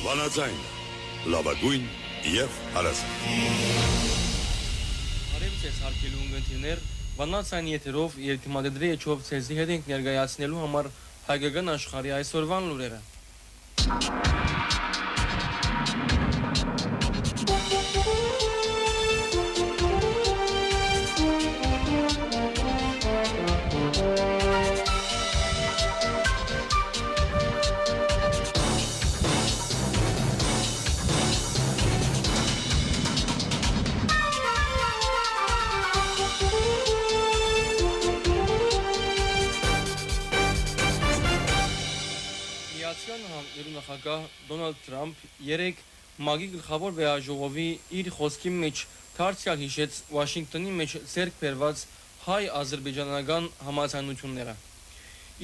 Վանաձայն, լավագույն և հարազատ։ Արև ձեզ հարգելի ունկնդիրներ, Վանաձայն եթերով և թիմադեդրի էջով ձեզի հետ ենք ներկայացնելու համար հայկական աշխարհի այսօրվան լուրերը։ Միացյալ Նահանգների նախագահ Դոնալդ Թրամփ երեկ ՄԱԳ-ի գլխավոր վեհաժողովի իր խոսքի մեջ դարձյալ հիշեց Վաշինգտոնի մեջ ձեռք բերված հայ-ադրբեջանական համաձայնությունները։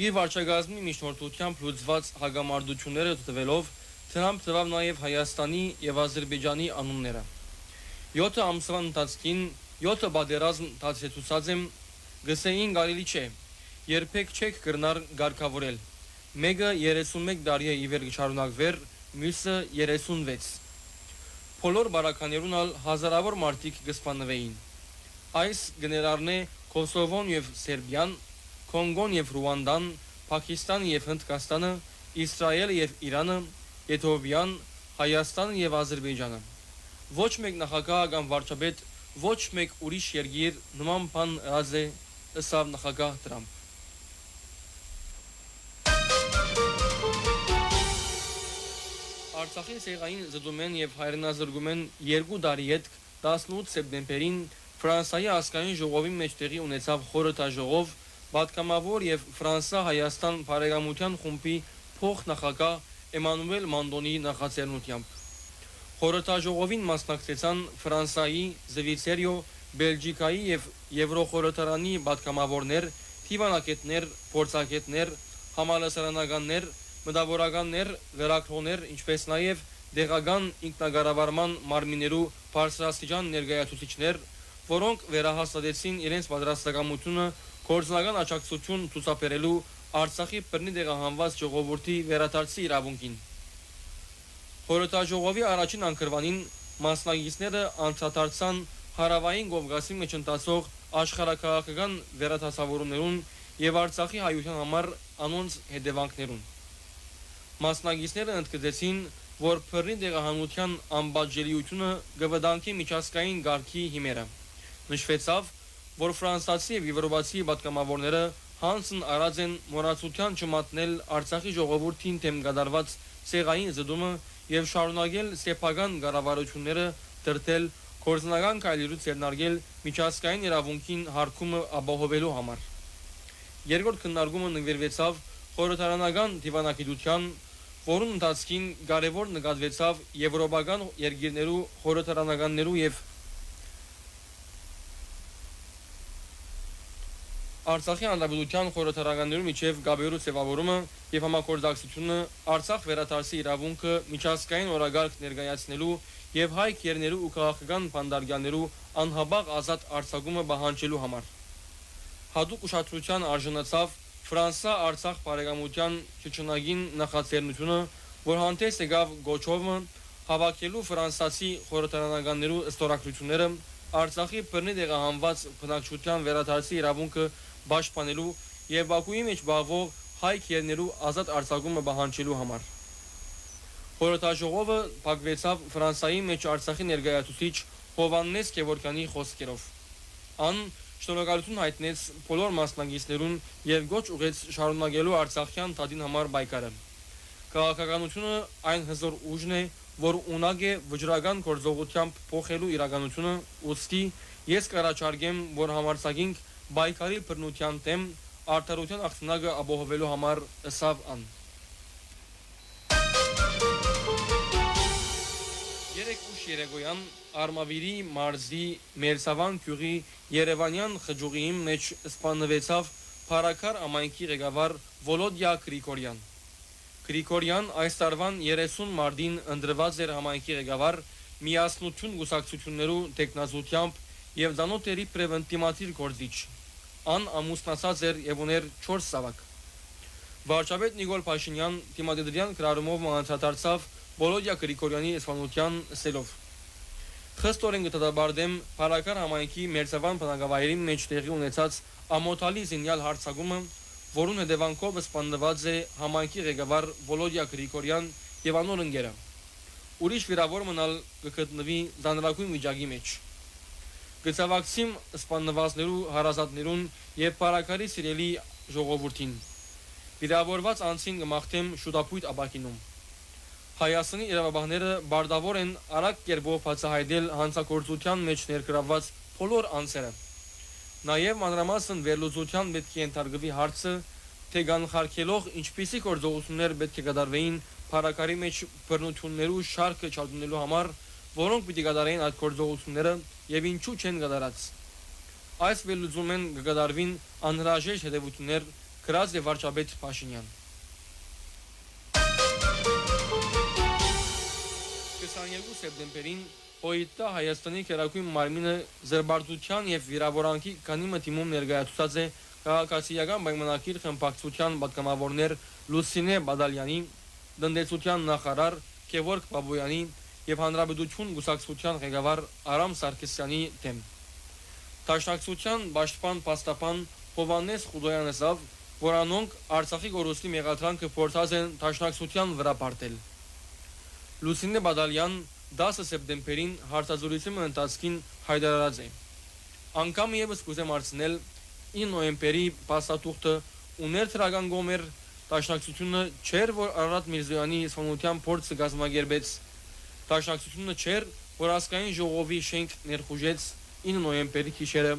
Իր վարչակազմի միջնորդությամբ լուծված հագամարտությունները տվելով Թրամփ տվավ նաև Հայաստանի և Ադրբեջանի անունները։ 7 ամսվա ընթացքին 7 պատերազմ դասեցուցած եմ, գսեին կարելի չէ, երբեք չեք կրնար գարկավորել։ Մեկը 31 տարի է իվեր գչարունակվեր, մյուսը 36։ Բոլոր բարականերուն ալ հազարավոր մարդիկ գսպանվեին։ Այս գներարն է Կոսովոն և Սերբիան, Կոնգոն և Ռուանդան, Պակիստանը և Հնդկաստանը, Իսրայելը և Իրանը, Եթովպիան, Հայաստանը և Ադրբեջանը։ Ոչ մեկ նախագահ կամ վարչապետ, ոչ մեկ ուրիշ երկիր նման բան ըրած է, ըսավ նախագահ Թրամփ։ Արցախի սեղային զդում են և հայրենազրկում են 2 տարի հետ 18 սեպտեմբերին Ֆրանսիայի ազգային ժողովի մեջ տեղի ունեցավ խորհրդաժողով, պատգամավոր և Ֆրանսա-Հայաստան բարեկամության խումբի փոխնախագահ Էմանուել Մանդոնի նախաձեռնությամբ։ Խորհրդաժողովին մասնակցեցան Ֆրանսիայի, Զվիցերիո, Բելգիկայի և Եվրոխորհրդարանի պատգամավորներ, թիվանակետներ, փորձագետներ, համալսարանականներ, մտավորականներ, լրագրողներ, ինչպես նաև դեղական ինքնակառավարման մարմիններու բարձրաստիճան ներկայացուցիչներ, որոնք վերահաստատեցին իրենց պատրաստակամությունը գործնական աջակցություն ցուցաբերելու Արցախի բռնի տեղահանված ժողովրդի վերադարձի իրավունքին։ Խորհրդաժողովի առաջին անկրվանին մասնակիցները անդրադարձան Հարավային Կովկասի մեջ ընթացող աշխարհաքաղաքական վերադասավորումներուն և Արցախի հայության համար անոնց հետևանքներուն։ Մասնակիցները ընդգծեցին, որ բռնի տեղահանության անպատժելիությունը կվտանգի միջազգային կարգի հիմերը։ Նշվեցավ, որ ֆրանսիացի և եվրոպացի պատգամավորները հանցն արած են մոռացության չմատնել Արցախի ժողովրդին դեմ կատարված սեղային զդումը և շարունակել սեփական կառավարությունները դրդել գործնական քայլերու ձեռնարկել միջազգային իրավունքին հարգումը ապահովելու համար։ Երկրորդ քննարկումը նվիրվեցավ խորհրդարանական դիվանագիտության, որուն ընթացքին կարևոր նկատվեցավ եվրոպական երկիրներու խորհրդարանականներու և Արցախի հանրապետության խորհրդարանականներու միջև գաբերու ձևավորումը և համագործակցությունը Արցախ վերադարձի իրավունքը միջազգային օրակարգ ներկայացնելու և հայ քերներու ու քաղաքական բանդարգյաններու անհապաղ ազատ արձակումը պահանջելու համար։ Հատուկ ուշադրության արժանացավ Ֆրանսա-Արցախ բարեկամության շրջանագին նախաձեռնությունը, որ հանդես եկավ գոչովը հավաքելու ֆրանսիացի խորհրդարանականներու ստորագրությունները Արցախի բռնի տեղահանված բնակչության վերադարձի իրավունքը պաշտպանելու և Բաքուի մեջ բաղվող հայ քերներու ազատ արձակումը պահանջելու համար։ Խորհրդաժողովը փակվեցավ Ֆրանսիայի մեջ Արցախի ներկայացուցիչ Հովհաննես Գևորգյանի խոսքերով։ Ան շնորհակալություն հայտնեց բոլոր մասնակիցներուն և գոչ ուղեց շարունակելու Արցախյան դատին համար պայքարը։ Քաղաքականությունը այն հզոր ուժն է, որ ունակ է վճռական գործողությամբ փոխելու իրականությունը, ուստի ես կառաջարկեմ, որ համարձակենք պայքարի բռնության դեմ արդարության աղթնակը ապահովելու համար, ըսավ ան։ Երեկ ուշ երեկոյան Արմավիրի մարզի Մերսավան գյուղի Երևանյան խճուղի մեջ սպանվեցավ Փարաքար ամայնքի ղեկավար Վոլոդիա Գրիգորյան։ Գրիգորյան այս տարվան 30 մարտին ընտրված էր համայնքի ղեկավար միասնություն գուսակցություններու տեխնազությամբ եւ ցանոթերի պրևենտիմատիր գործիչ։ Ան ամուսնացած էր եւ ուներ 4 զավակ։ Վարչապետ Նիկոլ Փաշինյան դիմադրյան գրառումով անդրադարձավ Վոլոդիա Գրիգորյանի ասφանության սելով։ Խստորեն գտադաբարդեմ Փարակար համայնքի Մերձավան բնակավայրի մեջ տեղի ունեցած ամոթալի զինյալ հարձակումը, որուն հետևանքով սպանված է համայնքի ղեկավար Վոլոդիա Գրիգորյան եւ անոր ընկերը։ Ուրիշ վիրավոր մնալ կգտնվի դանդրակույն վիճակի մեջ։ Գծավակցիմ սպանվածներու հարազատներուն եւ Փարակարի սիրելի ժողովրդին։ Վիրավորված անձին կմաղթեմ շուտապույտ ապակինում։ Հայաստանի իրավաբանները բարդավոր են արագ կերպով բացահայտել հանցագործության մեջ ներգրավված բոլոր անձերը։ Նաև մանրամասն վերլուծության պետք է ենթարկվի հարցը, թե կանխարգելող ինչպիսի գործողություններ պետք է կատարվեին Փարակարի մեջ բռնություններու շարքը չափնելու համար, որոնք պիտի կատարեին այդ գործողությունները եւ ինչու չեն կատարած։ Այս վերլուծումեն կկատարվին անհրաժեշտ հետևություններ գրած եւ վարչապետ Փաշինյան։ 22 սեպտեմբերին ՕԻՏ Հայաստանի քերակույն մարմինը զրբարտության եւ վիրավորանքի քանի մտիմում ներկայացուցած է քաղաքացիական պայմանագիր խմբակցության պատգամավորներ Լուսինե Բադալյանի, տնտեսության նախարար Գևորգ Բաբոյանի եւ հանրապետություն գուսակցության ղեկավար Արամ Սարգսյանի դեմ։ Դաշնակցության պաշտպան պաստապան Հովանես Խուդոյանը ասավ, որ անոնք Արցախի գորոստի մեղադրանքը փորձած են դաշնակցության վրա բարտել։ Լուսինե Բադալյան 10 սեպտեմբերին հարցազրույցի ընթացքին հայտարարած է. Անգամ եւս կուզեմ հարցնել 9 նոյեմբերի փաստաթուղթը ուներ թրական գոմեր դաշնակցությունը չէր, որ Արարատ Միրզոյանի իսպանության փորձը գազմագերբեց, դաշնակցությունը չէր, որ ասկային ժողովի շենք ներխուժեց 9 նոյեմբերի գիշերը,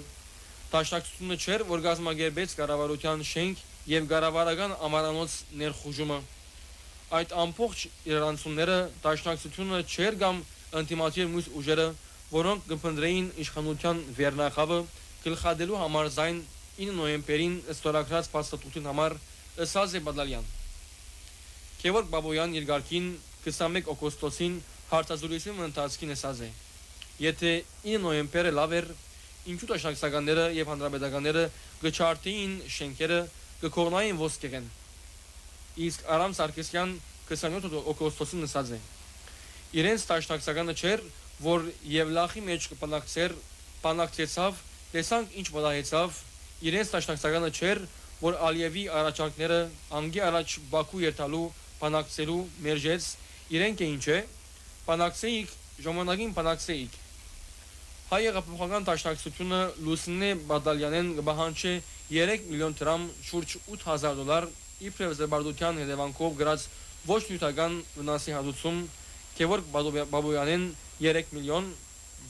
դաշնակցությունը չէր, որ գազմագերբեց կառավարության շենք եւ կառավարական ամարանոց ներխուժումը։ Այդ ամբողջ իրարանցումները դաշնակցությունը չէր կամ անտիմատիվ մյուս ուժերը, որոնք կփնտրեին իշխանության վերնախավը գլխադելու համար զայն 9 նոյեմբերին ստորագրած փաստաթուղթին համար ըսած է Բադալյան։ Գևորգ Բաբոյան իր գարքին 21 օգոստոսին հարցազրույցի ընթացքին ասած է. Եթե 9 նոյեմբերը լավ էր, ինչու դաշնակցականները եւ հանրապետականները գճարտեին շենքերը, կկողնային ոսկեղեն։ Իսկ Արամ Սարգսյան 27 օգոստոսին ասած է. Իրենց դաշնակցականը չէր, որ Եվլախի մեջ կպանակցեր, պանակցեցավ, տեսանք ինչ պատահեցավ, իրենց դաշնակցականը չէր, որ Ալիևի առաջարկները անգի առաջ Բաքու երթալու պանակցելու մերժեց, իրենք է ինչ է, պանակցեիք, ժամանակին պանակցեիք։ Հայ հեղափոխական դաշնակցությունը Լուսինե Բադալյանեն կբահանջի 3 միլիոն դրամ շուրջ $8,000 իբրև զրբարտության հետևանքով գրած ոչ նյութական վնասի հատուցում, Գևորգ Բաբոյանեն 3 միլիոն,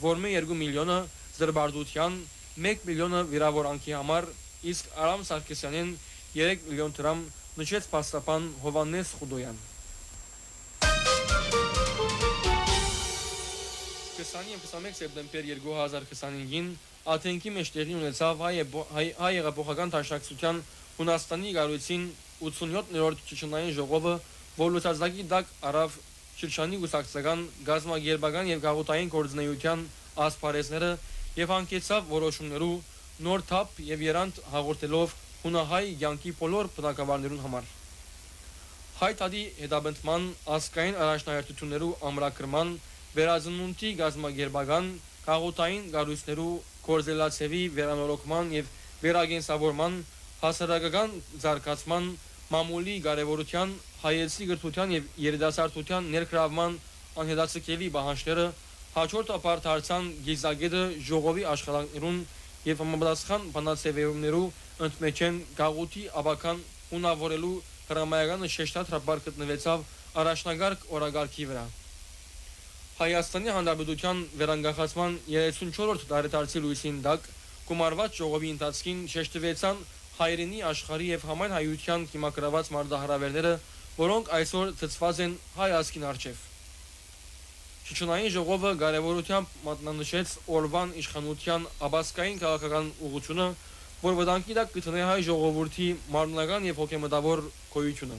որմե 2 միլիոնը զրբարտության, 1 միլիոնը վիրավորանքի համար, իսկ Արամ Սարգսյանեն 3 միլիոն դրամ, նշեց փաստաբան Հովանես Խուդոյան։ 20-21 սեպտեմբեր 2025-ին Աթենքի մեջ տեղի ունեցավ հայ հեղափոխական դաշնակցության Հունաստանի գարույցին 87-րդ Չիչնային ժողովը, որ լուսածակի տակ առավ Շրջանի գուսակցական, գազմագերբական եւ գաղութային գործունեության ասպարեզները եւ հանգեցավ որոշումներու նոր թափ եւ երանդ հաղորդելով հունահայ յանքի բոլոր բնակավարներուն համար։ Հայ տադի հետաբնդման ասկային առաջնահերթություններու ամրագրման վերածնունդի գազմագերբական գաղութային գարույցներու կորզելացեվի վերանորոգման եւ վերագենսավորման հասարակական զարգացման մամուլի կարևորության հայեցի գրթության եւ երիտասարդության ներգրավման անհետացկելի բանջարները հաջորդաբար դարձան գիզագետը ժողովի աշխատանքներուն եւ համապատասխան բանացեվերումներու ընդմեջեն գաղութի աբական ունավորելու հրամայականը շեշտադրաբար գտնվեցավ առաջնագարկ օրագարքի վրա։ Հայաստանի Հանրապետության վերանգախացման 34-րդ տարեդարձի լույսին տակ գումարված ժողովի ընթացքին շեշտվեցան հայրենի աշխարհի եւ համայն հայության կիմակրաված մարտահրավերները, որոնք այսօր ծծված են հայ ազգին առջև։ Չիչնային ժողովը կարևորությամբ մատնանշեց օրվան իշխանության աբասկային քաղաքական ուղղությունը, որ վտանգի տակ գտնի հայ ժողովրդի մարմնական եւ հոգեմտավոր գոյությունը։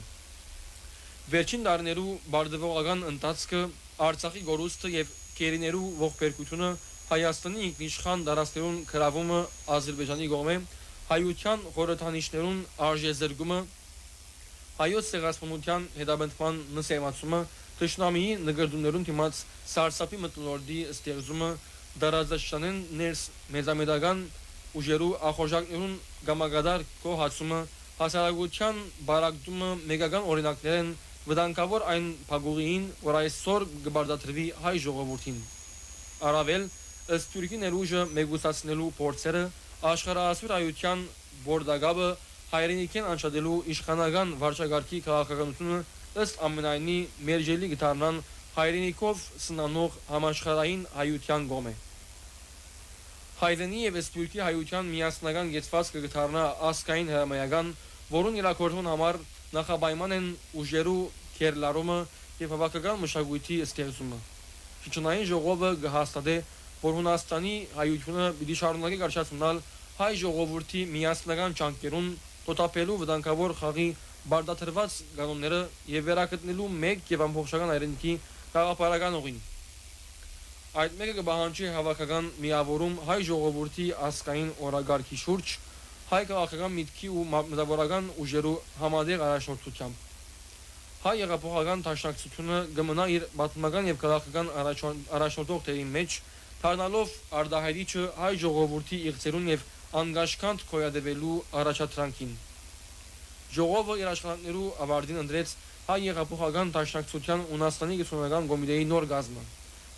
Վերջին տարիներու բարդվողական ընթացքը Արցախի գորուստը եւ կերիներու ողբերգությունը Հայաստանի ինքնիշխան դարաշներուն գրավումը Ադրբեջանի կողմէ հայության խորհրդանիշներուն արժեզրկումը հայոց ցեղասպանության հետապնդման նսեմացումը Թշնամիի նկարտումներուն դիմաց սարսափի մտնորդի ստեղծումը դարաձաշտանեն ներս մեծամետական ուժերու ախորժակներուն գամագադար կողացումը հասարակության բարակտումը մեգական օրինակներն վտանգավոր այն փագուղին, որ այսօր կբարդատրվի հայ ժողովրդին։ Առավել ըստ Թուրքի ներուժը մեգուսացնելու փորձերը աշխարհասուր հայության բորդագաբը հայրենիքեն անցադելու իշխանական վարչագարքի քաղաքականությունը ըստ ամենայնի մերժելի գտարնան հայրենիքով սնանող համաշխարհային հայության գոմ է։ Հայրենի եւ Սփյուռքի հայության միասնական գեցվածքը գտարնա ասկային հրամայական, որուն իրակորձման համար նախապայման են ուժերու քերլարումը եւ հավաքական մշակույթի ստեղծումը։ Շրջանային ժողովը կհաստատե, որ Հունաստանի հայությունը պիտի շարունակի կարճացնել հայ ժողովրդի միասնական ճանկերուն տոտապելու վտանգավոր խաղի բարդաթրված կանոնները եւ վերակտնելու մեկ եւ ամբողջական հայրենիքի գաղափարական ուղին։ Այդ մեկը կբահանջի հավաքական միավորում հայ ժողովրդի ասկային օրագարկի շուրջ, հայ քաղաքական միտքի ու մտավորական ուժերու համատեղ առաջնորդությամբ։ Հայ եղափոխական դաշնակցությունը կմնա իր պատմական եւ քաղաքական առաջնորդող տեղի մեջ, դառնալով արդահայտիչը հայ ժողովրդի իղձերուն եւ անգաշկանդ կոյադևելու առաջադրանքին։ Ժողովը իր աշխատանքներու ավարտին ընտրեց հայ եղափոխական դաշնակցության Հունաստանի գիտությունական կոմիտեի նոր գազմը։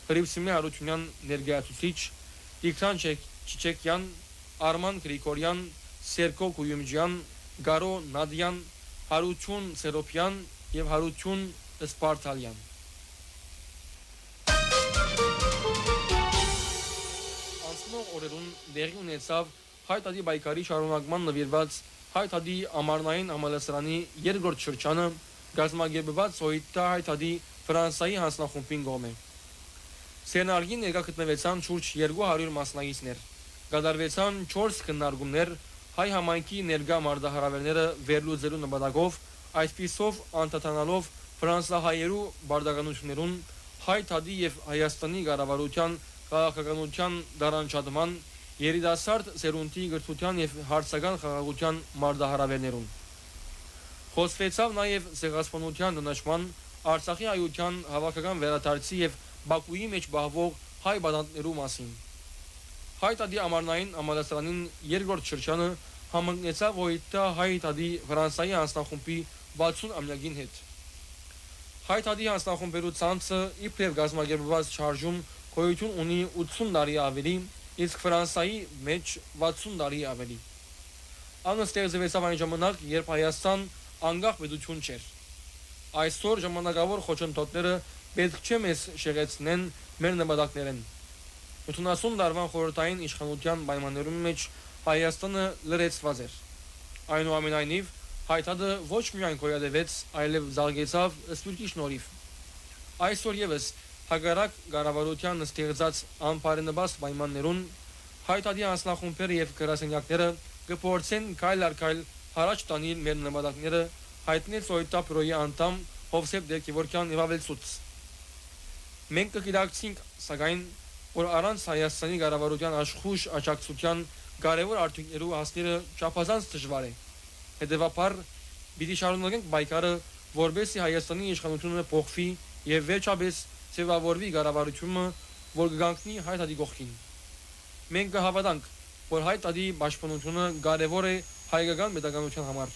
Հրիփսիմե Հարությունյան ներկայացուցիչ, Տիգրան Չիչեկյան, Արման Գրիգորյան, Սերկո Կույումջյան, Գարո Նադյան, Հարություն Սերոփյան եւ Հարություն Սպարտալյան։ Անցնող օրերուն դեղի ունեցավ հայ տադի բայկարի շարունակման նվիրված հայ տադի ամառնային համալսարանի երկրորդ շրջանը գազմագերբված Սոյիտա հայ տադի Ֆրանսայի հանձնախումբին գոմ է։ Սենարգին ներկա գտնվեցան շուրջ 200 մասնակիցներ, կատարվեցան 4 քննարկումներ հայ համայնքի ներկա մարտահրավերները վերլուծելու նպատակով, այսպիսով անդրադառնալով ֆրանսահայերու բարդականություններուն, հայ տադի եւ Հայաստանի կառավարության քաղաքականության դարանչատման, երիտասարդ սերունդի գրթության եւ հարցական խաղաղության մարտահրավերներուն։ Խոսվեցավ նաեւ ցեղասպանության դնաշման, Արցախի հայության հավաքական վերադարձի եւ Բաքուի մեջ բահվող հայ բանտներու մասին։ Հայ տադի ամառնային համալսարանին երկրորդ շրջանը համընկնեցավ Օյտա հայ տադի Ֆրանսայի հանձնախումբի 60-ամյակին հետ։ Հայ տադի հանձնախումբերու ցանցը իբրև գազմագերբված շարժում գոյություն ունի 80 տարի ավելի, իսկ Ֆրանսայի մեջ 60 տարի ավելի։ Անը ստեղծվեցավ այն ժամանակ, երբ Հայաստան անկախ պետություն չէր։ Այսօր ժամանակավոր խոչընդոտները պետք չէ մեզ շեղեցնեն մեր նպատակներեն։ 70 տարվան խորհրդային իշխանության պայմաններում մեջ Հայաստանը լրացված էր։ Այնուամենայնիվ հայտարարը ոչ միայն գոյատևեց, այլև զարգացավ Սփյուռքի շնորհիվ։ Այսօր եւս հակառակ կառավարության ստեղծած անբարենպաստ պայմաններուն հայտարարի անձնախումբերը եւ գրասենյակները կփորձեն քայլ առ քայլ հարաճ տանել մեր նպատակները, հայտնեց Օյտա պրոյի անդամ Հովսեփ Դերկիվորյան եւ ավելցուց։ Մենք կգիտակցենք, սակայն, որ առանց Հայաստանի կառավարության աշխույժ աջակցության կարևոր արդյունքներու հասնելը չափազանց դժվար է։ Հետևաբար, պիտի շարունակենք պայքարը, որպեսզի Հայաստանի իշխանությունը փոխվի եւ վերջապես ձևավորվի կառավարությունը, որ կգանքնի հայ տադի կողքին։ Մենք կհավատանք, որ հայ տադի պաշտպանությունը կարևոր է հայկական պետականության համար։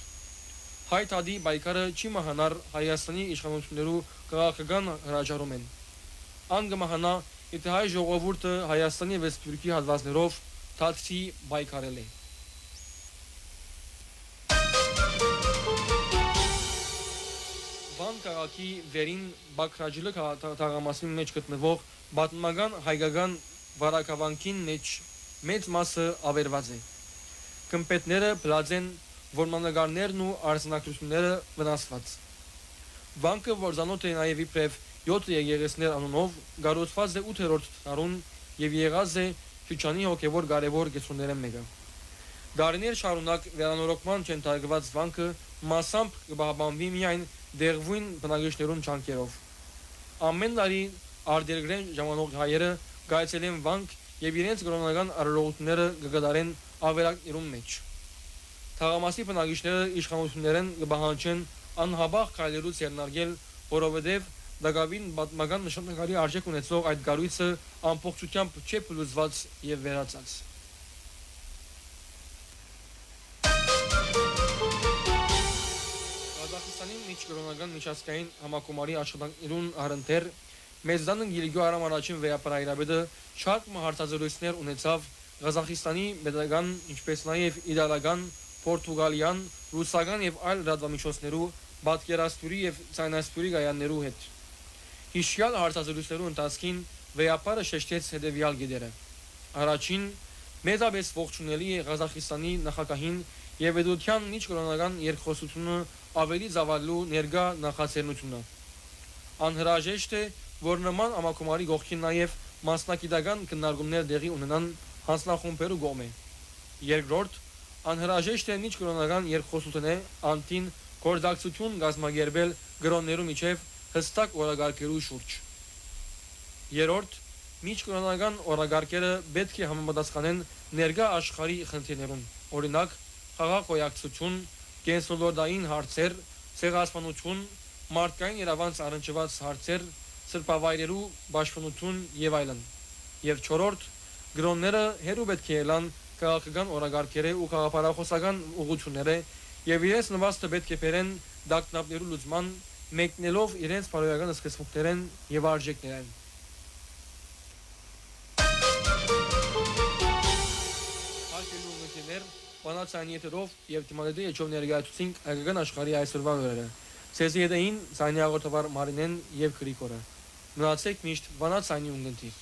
Հայ տադի պայքարը չի մահանար Հայաստանի իշխանություններու քաղաքական հրաժարումեն։ Անգմահանա, եթե հայ ժողովուրդը Հայաստանի եւ Սփյուռքի հատվածներով դարձի պայքարել է։ Վան քաղաքի վերին Բաքրաջլը թաղամասի մեջ գտնվող պատմական հայկական վարակավանքին մեջ մեծ մասը ավերված է։ Կմպետները բլաձեն, որմնանկարներն ու արսենակությունները վնասված։ Վանքը, որ զանոթ է նաև իբրև 7 եկեղեցիներ անունով, կառուցված է 8-րդ դարուն եւ եղած է Շուչանի հոգեվոր կարևոր գծուններն մեկը։ Դարիներ շարունակ վերանորոգման չընթերցված վանքը մասամբ կբահբանվի միայն դեղվույն բնակիչներուն ճանկերով։ Ամեն տարի արտերկրեն ժամանող հայերը գայցելեն վանք եւ իրենց կրոնական արարողությունները կգդարեն ավերակներում մեջ։ Թաղամասի բնակիչները իշխանություններեն կբահանջեն անհաբաղ քայլերուց ելնարկել, որովհետև դակավին պատմական նշանակալի արժեք ունեցող այդ գառույցը ամբողջությամբ չէ փլուզված եւ վերացած։ Ղազախստանի միջկրոնական միջազգային համակոմարի աշխատանքներուն առընթեր մեծանն Գիլգո Արամ առաջին վեապարայրաբեդը շատ հարցազրույցներ ունեցավ Ղազախստանի պետական, ինչպես նաև իդալական, պորտուգալյան, ռուսական եւ այլ լրատվամիջոցներու պատկերասրահի եւ ցայնասրահի գայաններու հետ։ Հիշյալ հարցազրույցներու ընթացքին վեապարը շեշտեց հետեւյալ գիտերը. Առաջին, մեծապես ողջունելի է Ղազախստանի նախագահին եւ պետության միջկրոնական երկխոսությունը ավելի զավալու ներգա նախաձեռնությունը։ Անհրաժեշտ է, որ նման համակոմարի գողքին նաև մասնակիտական քննարկումներ տեղի ունենան հանձնախումբերու կողմէ։ Երկրորդ, անհրաժեշտ է միջկրոնական երկխոսությունը անտին գործակցություն կազմակերպել գրոններու միջև հստակ օրագարկերու շուրջ։ Երրորդ, միջկրոնական օրագարկերը պետք է համապատասխանեն ներկա աշխարհի խնդիրներուն, օրինակ խաղաղ գոյակցություն, կենսոլորտային հարցեր, ցեղասպանություն, մարդկային իրավանց առնչված հարցեր, սրբավայրերու պաշտպանություն եւ այլն։ Եվ չորրորդ, գրոնները հերու պետք է ելան քաղաքական օրագարկերը ու քաղաքապարախոսական ուղղությունները եւ իրենց նվաստը պետք է բերեն դակնապներու լուծման, մեկնելով իրենց բարոյական սկզբունքներեն եւ արժեքներեն։ Հարգելի ունկնդիրներ, բանացանի եթերով եւ դիմադեդի եջով ներկայացուցինք հայկական աշխարհի այսօրվա օրերը։ Ցեզի հետեին ցանի աղոթավար Մարինեն եւ Գրիգորը։ Մնացեք միշտ բանացանի ունկնդիր։